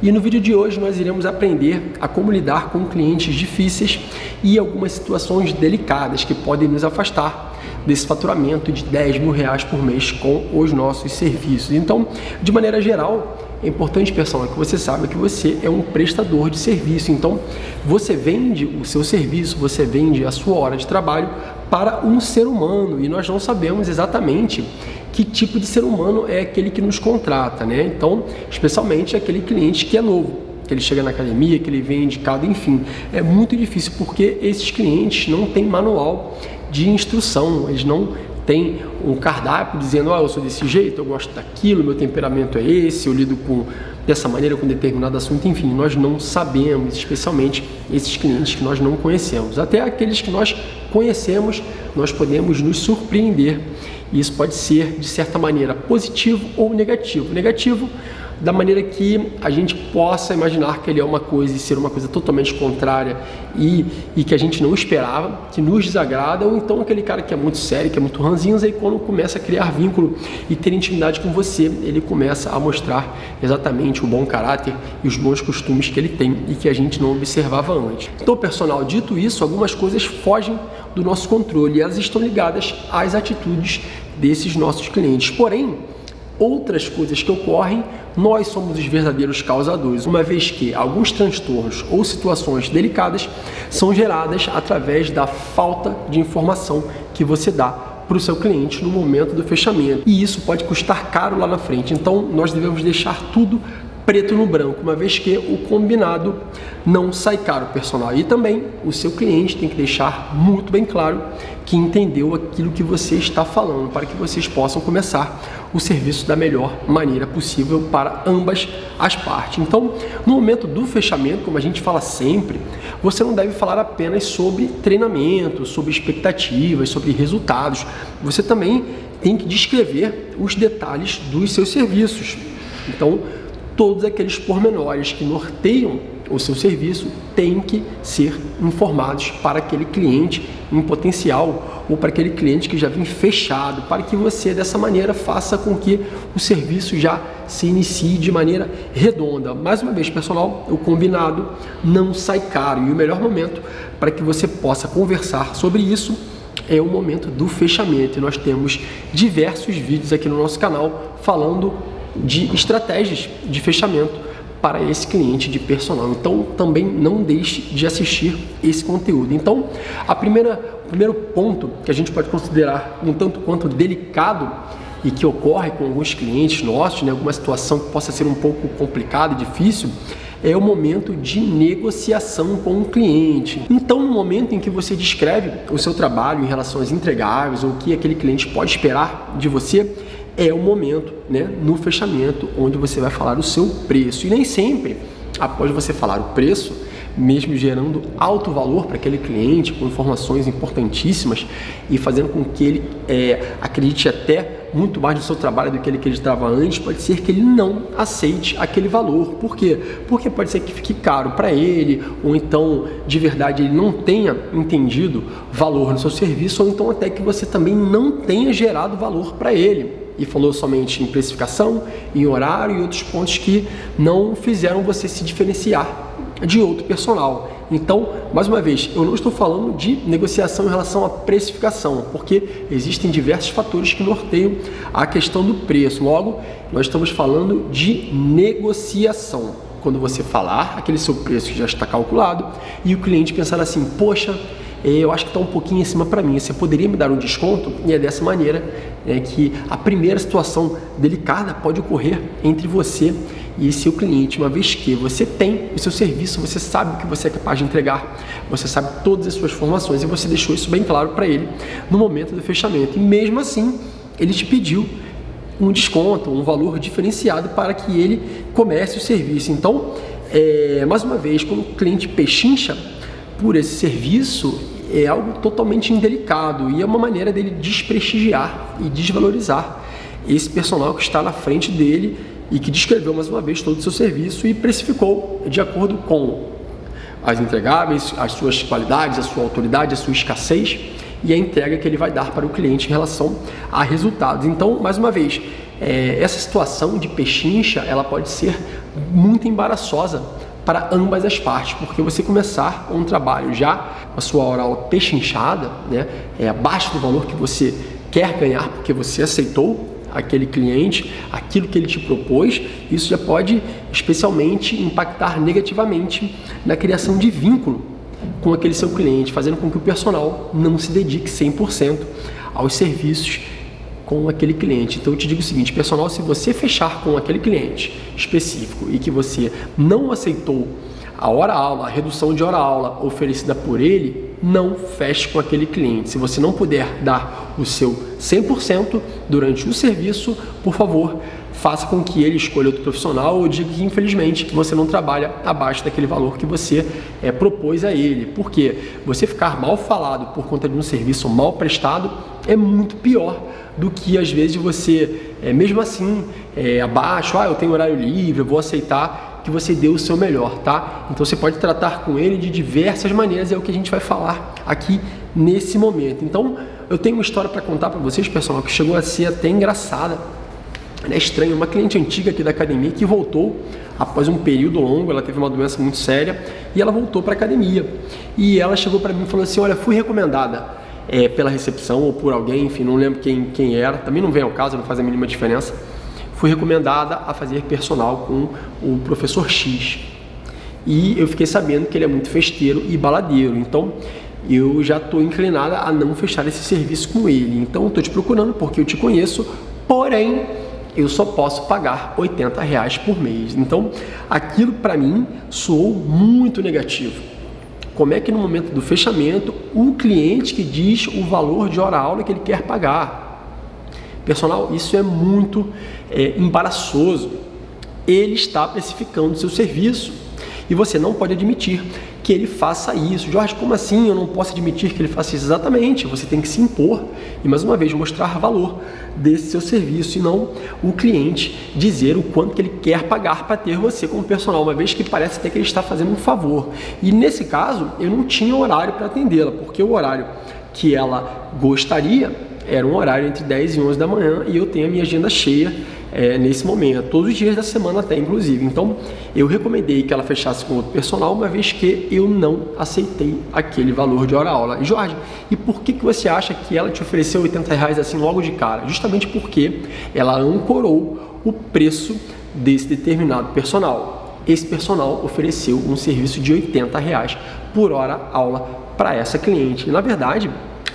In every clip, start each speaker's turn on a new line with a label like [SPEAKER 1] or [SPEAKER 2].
[SPEAKER 1] E no vídeo de hoje nós iremos aprender a como lidar com clientes difíceis e algumas situações delicadas que podem nos afastar desse faturamento de R$10 mil por mês com os nossos serviços. Então, de maneira geral, é importante, pessoal, que você saiba que você é um prestador de serviço. Então, você vende o seu serviço, você vende a sua hora de trabalho para um ser humano e nós não sabemos exatamente que tipo de ser humano é aquele que nos contrata, né? Então, especialmente aquele cliente que é novo, que ele chega na academia, que ele vem indicado, enfim. É muito difícil porque esses clientes não têm manual de instrução, eles não têm um cardápio dizendo, eu sou desse jeito, eu gosto daquilo, meu temperamento é esse, eu lido dessa maneira com determinado assunto, enfim, nós não sabemos, especialmente esses clientes que nós não conhecemos. Até aqueles que nós conhecemos, nós podemos nos surpreender. E isso pode ser, de certa maneira, positivo ou negativo. Negativo, da maneira que a gente possa imaginar que ele é uma coisa e ser uma coisa totalmente contrária e que a gente não esperava, que nos desagrada, ou então aquele cara que é muito sério, que é muito ranzinza, e quando começa a criar vínculo e ter intimidade com você, ele começa a mostrar exatamente o bom caráter e os bons costumes que ele tem e que a gente não observava antes. Então, pessoal, dito isso, algumas coisas fogem do nosso controle e elas estão ligadas às atitudes desses nossos clientes. Porém, outras coisas que ocorrem, nós somos os verdadeiros causadores, uma vez que alguns transtornos ou situações delicadas são geradas através da falta de informação que você dá para o seu cliente no momento do fechamento. E isso pode custar caro lá na frente. Então, nós devemos deixar tudo preto no branco, uma vez que o combinado não sai caro, pessoal. E também o seu cliente tem que deixar muito bem claro que entendeu aquilo que você está falando, para que vocês possam começar o serviço da melhor maneira possível para ambas as partes. Então, no momento do fechamento, como a gente fala sempre, você não deve falar apenas sobre treinamento, sobre expectativas, sobre resultados. Você também tem que descrever os detalhes dos seus serviços. Então, todos aqueles pormenores que norteiam o seu serviço têm que ser informados para aquele cliente em potencial ou para aquele cliente que já vem fechado, para que você dessa maneira faça com que o serviço já se inicie de maneira redonda. Mais uma vez, pessoal, o combinado não sai caro e o melhor momento para que você possa conversar sobre isso é o momento do fechamento. E nós temos diversos vídeos aqui no nosso canal falando de estratégias de fechamento para esse cliente de personal. Então, também não deixe de assistir esse conteúdo. Então, o primeiro ponto que a gente pode considerar um tanto quanto delicado e que ocorre com alguns clientes nossos, né, alguma situação que possa ser um pouco complicada e difícil, é o momento de negociação com o cliente. Então, no momento em que você descreve o seu trabalho em relação às entregáveis ou o que aquele cliente pode esperar de você, é o momento, né, no fechamento, onde você vai falar o seu preço. E nem sempre, após você falar o preço, mesmo gerando alto valor para aquele cliente, com informações importantíssimas e fazendo com que ele acredite até muito mais no seu trabalho do que ele acreditava antes, pode ser que ele não aceite aquele valor. Por quê? Porque pode ser que fique caro para ele, ou então, de verdade, ele não tenha entendido valor no seu serviço, ou então até que você também não tenha gerado valor para ele. E falou somente em precificação, em horário e outros pontos que não fizeram você se diferenciar de outro personal. Então, mais uma vez, eu não estou falando de negociação em relação à precificação, porque existem diversos fatores que norteiam a questão do preço. Logo, nós estamos falando de negociação. Quando você falar aquele seu preço que já está calculado e o cliente pensar assim, poxa, eu acho que está um pouquinho em cima para mim, você poderia me dar um desconto? E é dessa maneira que a primeira situação delicada pode ocorrer entre você e seu cliente, uma vez que você tem o seu serviço, você sabe o que você é capaz de entregar, você sabe todas as suas informações e você deixou isso bem claro para ele no momento do fechamento. E mesmo assim, ele te pediu um desconto, um valor diferenciado para que ele comece o serviço. Então, mais uma vez, quando o cliente pechincha por esse serviço, é algo totalmente indelicado e é uma maneira dele desprestigiar e desvalorizar esse personal que está na frente dele e que descreveu mais uma vez todo o seu serviço e precificou de acordo com as entregáveis, as suas qualidades, a sua autoridade, a sua escassez e a entrega que ele vai dar para o cliente em relação a resultados. Então, mais uma vez, essa situação de pechincha, ela pode ser muito embaraçosa para ambas as partes, porque você começar um trabalho já a sua hora-aula pechinchada, né, abaixo do valor que você quer ganhar, porque você aceitou aquele cliente, aquilo que ele te propôs, isso já pode especialmente impactar negativamente na criação de vínculo com aquele seu cliente, fazendo com que o personal não se dedique 100% aos serviços com aquele cliente. Então eu te digo o seguinte, personal, se você fechar com aquele cliente específico e que você não aceitou a hora-aula, a redução de hora-aula oferecida por ele, não feche com aquele cliente. Se você não puder dar o seu 100% durante o serviço, por favor, faça com que ele escolha outro profissional ou diga que, infelizmente, você não trabalha abaixo daquele valor que você propôs a ele. Porque você ficar mal falado por conta de um serviço mal prestado é muito pior do que, às vezes, você, mesmo assim, abaixo, eu tenho horário livre, eu vou aceitar, que você deu o seu melhor, tá? Então você pode tratar com ele de diversas maneiras, é o que a gente vai falar aqui nesse momento. Então, eu tenho uma história para contar para vocês, pessoal, que chegou a ser até engraçada. É estranho, uma cliente antiga aqui da academia que voltou após um período longo, ela teve uma doença muito séria e ela voltou para a academia. E ela chegou para mim e falou assim, olha, fui recomendada pela recepção ou por alguém, enfim, não lembro quem era, também não vem ao caso, não faz a mínima diferença. Fui recomendada a fazer personal com o professor X. E eu fiquei sabendo que ele é muito festeiro e baladeiro, então eu já estou inclinada a não fechar esse serviço com ele. Então eu estou te procurando porque eu te conheço, porém eu só posso pagar R$80 por mês. Então aquilo para mim soou muito negativo. Como é que no momento do fechamento o cliente que diz o valor de hora-aula que ele quer pagar? Personal, isso é muito embaraçoso. Ele está precificando o seu serviço e você não pode admitir que ele faça isso. Jorge, como assim eu não posso admitir que ele faça isso? Exatamente, você tem que se impor e, mais uma vez, mostrar valor desse seu serviço e não o cliente dizer o quanto que ele quer pagar para ter você como personal, uma vez que parece até que ele está fazendo um favor. E nesse caso, eu não tinha horário para atendê-la, porque o horário que ela gostaria era um horário entre 10 e 11 da manhã e eu tenho a minha agenda cheia nesse momento, todos os dias da semana até, inclusive. Então, eu recomendei que ela fechasse com outro personal, uma vez que eu não aceitei aquele valor de hora-aula. Jorge, e por que você acha que ela te ofereceu R$80 assim logo de cara? Justamente porque ela ancorou o preço desse determinado personal. Esse personal ofereceu um serviço de R$80 por hora-aula para essa cliente. E, na verdade,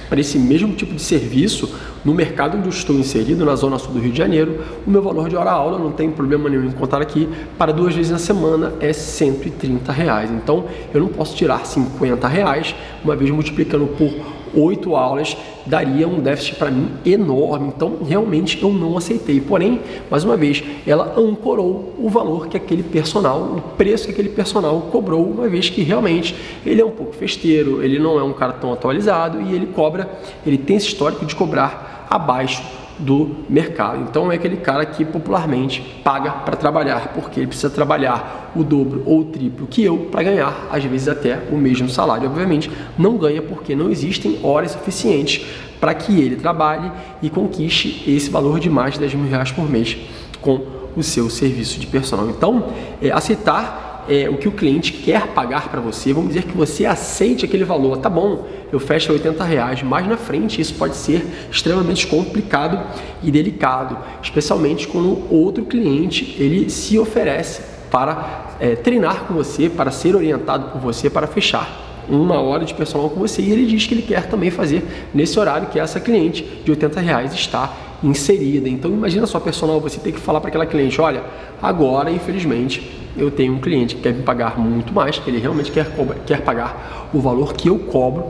[SPEAKER 1] para esse mesmo tipo de serviço, no mercado onde eu estou inserido, na zona sul do Rio de Janeiro, o meu valor de hora-aula, não tem problema nenhum em contar aqui, para 2 vezes na semana é R$130. Então, eu não posso tirar R$50, uma vez multiplicando por 8 aulas, daria um déficit para mim enorme. Então, realmente, eu não aceitei. Porém, mais uma vez, ela ancorou o valor que aquele personal, o preço que aquele personal cobrou, uma vez que realmente ele é um pouco festeiro, ele não é um cara tão atualizado e ele tem esse histórico de cobrar abaixo do mercado. Então é aquele cara que popularmente paga para trabalhar, porque ele precisa trabalhar o dobro ou o triplo que eu para ganhar, às vezes até o mesmo salário. Obviamente não ganha porque não existem horas suficientes para que ele trabalhe e conquiste esse valor de mais de R$10.000 por mês com o seu serviço de personal. Então, aceitar o que o cliente quer pagar para você, vamos dizer que você aceite aquele valor, tá bom, eu fecho R$80, mas na frente isso pode ser extremamente complicado e delicado, especialmente quando o outro cliente ele se oferece para treinar com você, para ser orientado por você, para fechar uma hora de personal com você, e ele diz que ele quer também fazer nesse horário que essa cliente de R$80 está inserida. Então imagina só, personal, você tem que falar para aquela cliente, olha, agora infelizmente eu tenho um cliente que quer me pagar muito mais, que ele realmente quer pagar o valor que eu cobro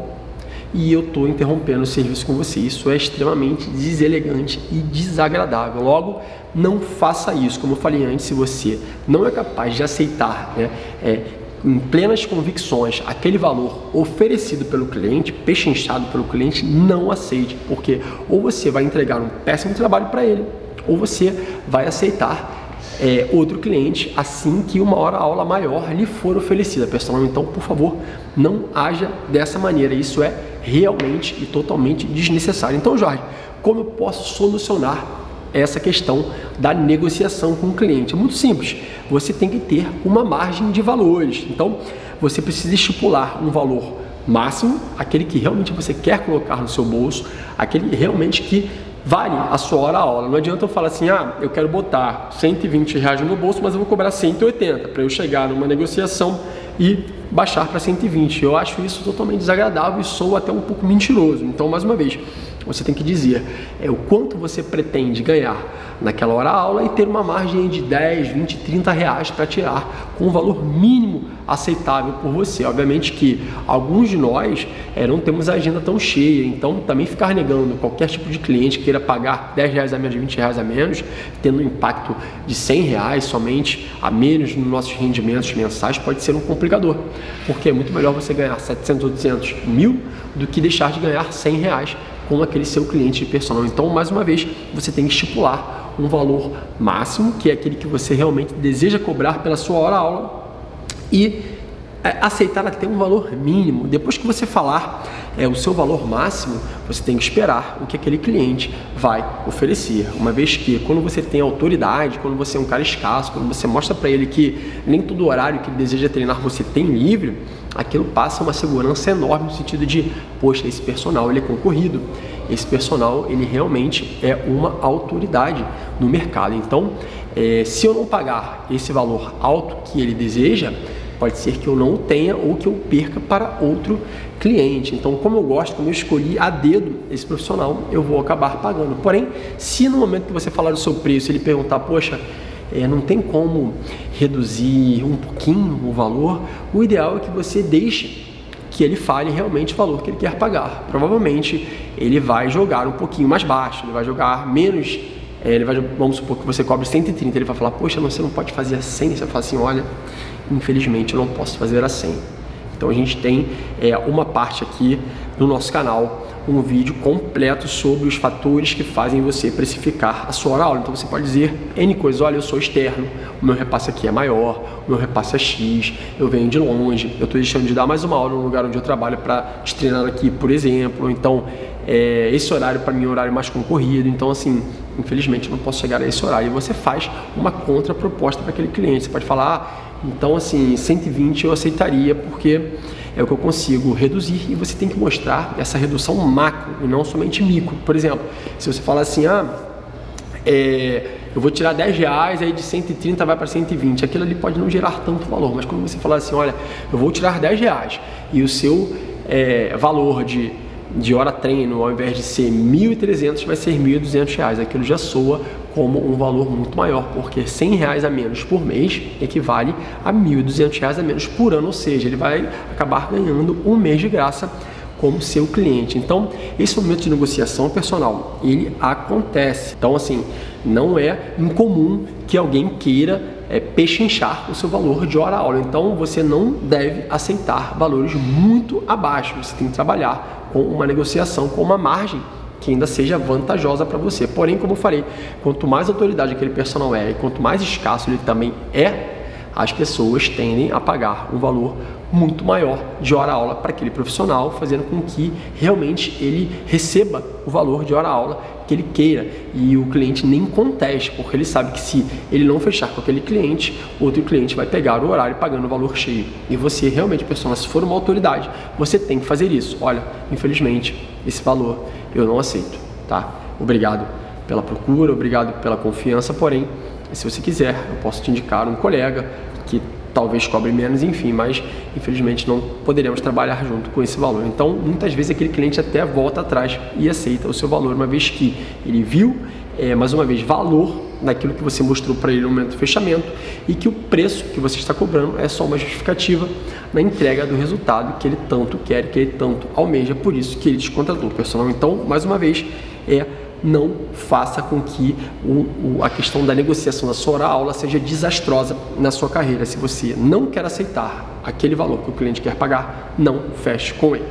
[SPEAKER 1] e eu estou interrompendo o serviço com você. Isso é extremamente deselegante e desagradável. Logo, não faça isso. Como eu falei antes, se você não é capaz de aceitar, em plenas convicções, aquele valor oferecido pelo cliente, pechinchado pelo cliente, não aceite, porque ou você vai entregar um péssimo trabalho para ele, ou você vai aceitar outro cliente assim que uma hora-aula maior lhe for oferecida, pessoal. Então, por favor, não haja dessa maneira. Isso é realmente e totalmente desnecessário. Então, Jorge, como eu posso solucionar essa questão da negociação com o cliente. É muito simples, você tem que ter uma margem de valores. Então, você precisa estipular um valor máximo, aquele que realmente você quer colocar no seu bolso, aquele realmente que vale a sua hora-aula. Não adianta eu falar assim, eu quero botar R$120 no meu bolso, mas eu vou cobrar 180 para eu chegar numa negociação e baixar para 120. Eu acho isso totalmente desagradável e sou até um pouco mentiroso. Então, mais uma vez, você tem que dizer o quanto você pretende ganhar naquela hora-aula e ter uma margem de 10, 20, 30 reais para tirar com um valor mínimo aceitável por você. Obviamente que alguns de nós não temos a agenda tão cheia, então também ficar negando qualquer tipo de cliente que queira pagar 10 reais a menos, 20 reais a menos, tendo um impacto de 100 reais somente a menos nos nossos rendimentos mensais, pode ser um complicador, porque é muito melhor você ganhar 700, 800, 1000 do que deixar de ganhar 100 reais com aquele seu cliente de personal. Então, mais uma vez, você tem que estipular um valor máximo, que é aquele que você realmente deseja cobrar pela sua hora-aula, e aceitar até um valor mínimo. Depois que você falar o seu valor máximo, você tem que esperar o que aquele cliente vai oferecer. Uma vez que, quando você tem autoridade, quando você é um cara escasso, quando você mostra para ele que nem todo horário que ele deseja treinar você tem livre, aquilo passa uma segurança enorme no sentido de, poxa, esse personal ele é concorrido, esse personal ele realmente é uma autoridade no mercado. Então, se eu não pagar esse valor alto que ele deseja, pode ser que eu não o tenha ou que eu perca para outro cliente. Então, como eu escolhi a dedo esse profissional, eu vou acabar pagando. Porém, se no momento que você falar do seu preço, ele perguntar, poxa, não tem como reduzir um pouquinho o valor, o ideal é que você deixe que ele fale realmente o valor que ele quer pagar. Provavelmente ele vai jogar um pouquinho mais baixo, ele vai jogar menos, vamos supor que você cobre 130, ele vai falar, poxa, você não pode fazer a 100, você vai falar assim, olha, infelizmente eu não posso fazer a 100. Então a gente tem uma parte aqui no nosso canal, um vídeo completo sobre os fatores que fazem você precificar a sua hora-aula. Então você pode dizer N coisas, olha, eu sou externo, o meu repasse aqui é maior, o meu repasse é X, eu venho de longe, eu estou deixando de dar mais uma aula no lugar onde eu trabalho para te treinar aqui, por exemplo. Então, esse horário para mim é um horário mais concorrido, então assim, infelizmente eu não posso chegar a esse horário. E você faz uma contraproposta para aquele cliente. Você pode falar, então assim, 120 eu aceitaria porque é o que eu consigo reduzir, e você tem que mostrar essa redução macro e não somente micro. Por exemplo, se você falar assim, eu vou tirar 10 reais, aí de 130 vai para 120, aquilo ali pode não gerar tanto valor, mas quando você falar assim, olha, eu vou tirar 10 reais e o seu valor de hora treino, ao invés de ser 1.300, vai ser 1.200 reais, aquilo já soa como um valor muito maior, porque 100 reais a menos por mês equivale a 1.200 reais a menos por ano, ou seja, ele vai acabar ganhando um mês de graça como seu cliente. Então, esse momento de negociação personal, ele acontece. Então, assim, não é incomum que alguém queira pechinchar o seu valor de hora-aula. Então, você não deve aceitar valores muito abaixo. Você tem que trabalhar com uma negociação, com uma margem que ainda seja vantajosa para você. Porém, como eu falei, quanto mais autoridade aquele personal e quanto mais escasso ele também as pessoas tendem a pagar um valor muito maior de hora-aula para aquele profissional, fazendo com que realmente ele receba o valor de hora-aula que ele queira, e o cliente nem conteste, porque ele sabe que se ele não fechar com aquele cliente, outro cliente vai pegar o horário pagando o valor cheio. E você realmente, personal, se for uma autoridade, você tem que fazer isso. Olha, infelizmente, esse valor eu não aceito, tá? Obrigado pela procura, obrigado pela confiança, porém, se você quiser, eu posso te indicar um colega que talvez cobre menos, enfim, mas infelizmente não poderemos trabalhar junto com esse valor. Então, muitas vezes aquele cliente até volta atrás e aceita o seu valor, uma vez que ele viu, mais uma vez, valor naquilo que você mostrou para ele no momento do fechamento, e que o preço que você está cobrando é só uma justificativa na entrega do resultado que ele tanto quer, que ele tanto almeja, por isso que ele te contratou, pessoal. Então, mais uma vez, não faça com que a questão da negociação da sua hora-aula seja desastrosa na sua carreira. Se você não quer aceitar aquele valor que o cliente quer pagar, não feche com ele.